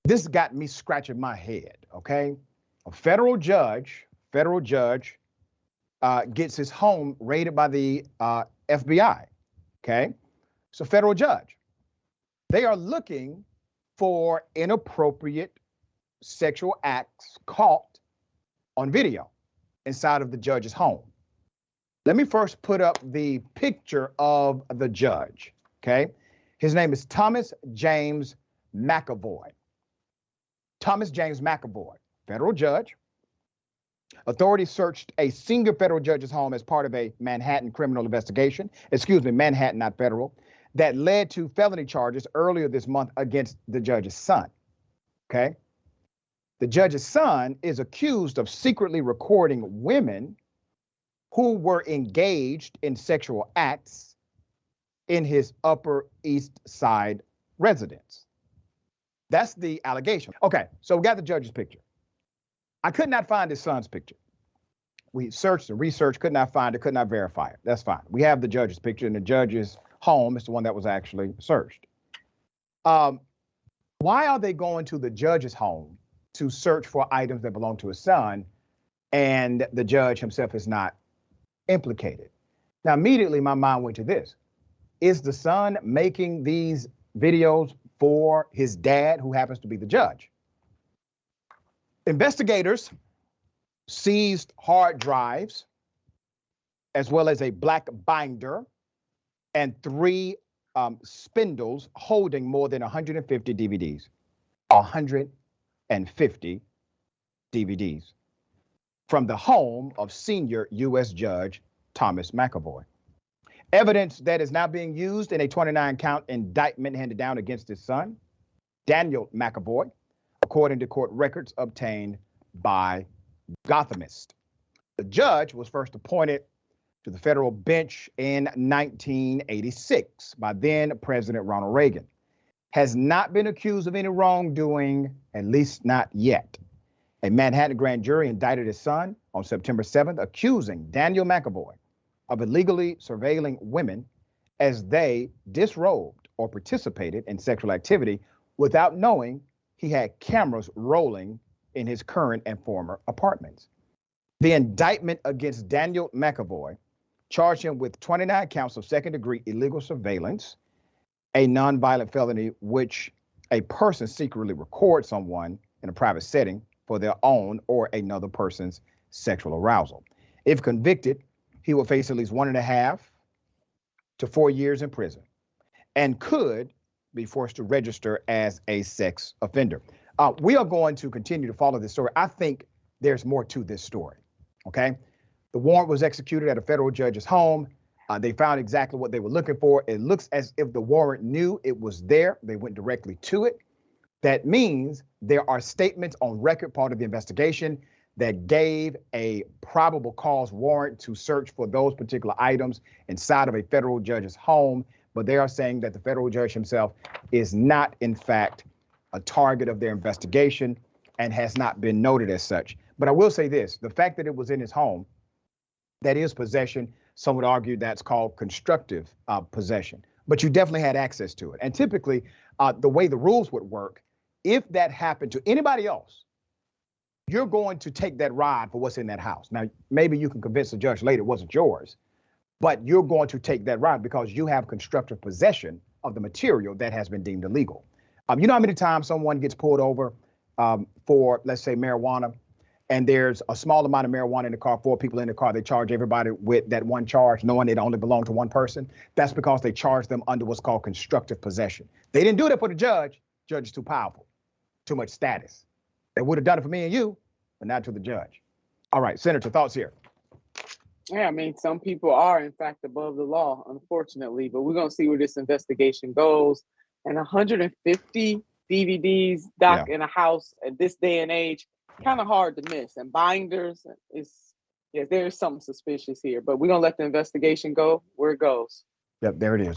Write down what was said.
This got me scratching my head, okay? A federal judge gets his home raided by the FBI, okay? So federal judge. They are looking for inappropriate sexual acts caught on video inside of the judge's home. Let me first put up the picture of the judge, okay? His name is Thomas James McAvoy. Thomas James McAvoy, federal judge. Authorities searched a senior federal judge's home as part of a Manhattan criminal investigation, Manhattan, not federal, that led to felony charges earlier this month against the judge's son, okay? The judge's son is accused of secretly recording women who were engaged in sexual acts in his Upper East Side residence. That's the allegation. Okay, so we got the judge's picture. I could not find his son's picture. We searched and researched, could not find it, could not verify it. That's fine. We have the judge's picture, and the judge's home is the one that was actually searched. Why are they going to the judge's home to search for items that belong to his son, and the judge himself is not implicated? Now, immediately my mind went to this. Is the son making these videos for his dad, who happens to be the judge? Investigators seized hard drives, as well as a black binder and 3 spindles holding more than 150 DVDs. 150 DVDs from the home of Senior U.S. Judge Thomas McAvoy. Evidence that is now being used in a 29-count indictment handed down against his son, Daniel McAvoy, according to court records obtained by Gothamist. The judge was first appointed to the federal bench in 1986 by then President Ronald Reagan. Has not been accused of any wrongdoing, at least not yet. A Manhattan grand jury indicted his son on September 7th, accusing Daniel McAvoy of illegally surveilling women as they disrobed or participated in sexual activity without knowing he had cameras rolling in his current and former apartments. The indictment against Daniel McAvoy charged him with 29 counts of second-degree illegal surveillance, a nonviolent felony which a person secretly records someone in a private setting for their own or another person's sexual arousal. If convicted, he will face at least 1.5 to 4 years in prison and could be forced to register as a sex offender. We are going to continue to follow this story. I think there's more to this story, okay? The warrant was executed at a federal judge's home. They found exactly what they were looking for. It looks as if the warrant knew it was there. They went directly to it. That means there are statements on record, part of the investigation, that gave a probable cause warrant to search for those particular items inside of a federal judge's home. But they are saying that the federal judge himself is not, in fact, a target of their investigation and has not been noted as such. But I will say this, the fact that it was in his home, that is possession. Some would argue that's called constructive possession, but you definitely had access to it. And typically, the way the rules would work, if that happened to anybody else, you're going to take that ride for what's in that house. Now, maybe you can convince the judge later it wasn't yours, but you're going to take that ride because you have constructive possession of the material that has been deemed illegal. You know how many times someone gets pulled over for, let's say, marijuana, and there's a small amount of marijuana in the car, 4 people in the car, they charge everybody with that one charge, knowing it only belonged to one person. That's because they charged them under what's called constructive possession. They didn't do that for the judge. Judge is too powerful, too much status. They would have done it for me and you, but not to the judge. All right, Senator, thoughts here? Yeah, I mean, some people are, in fact, above the law, unfortunately, but we're going to see where this investigation goes. And 150 DVDs, Doc, in a house at this day and age, kind of hard to miss. And binders, there's something suspicious here, but we're going to let the investigation go where it goes. Yep, there it is.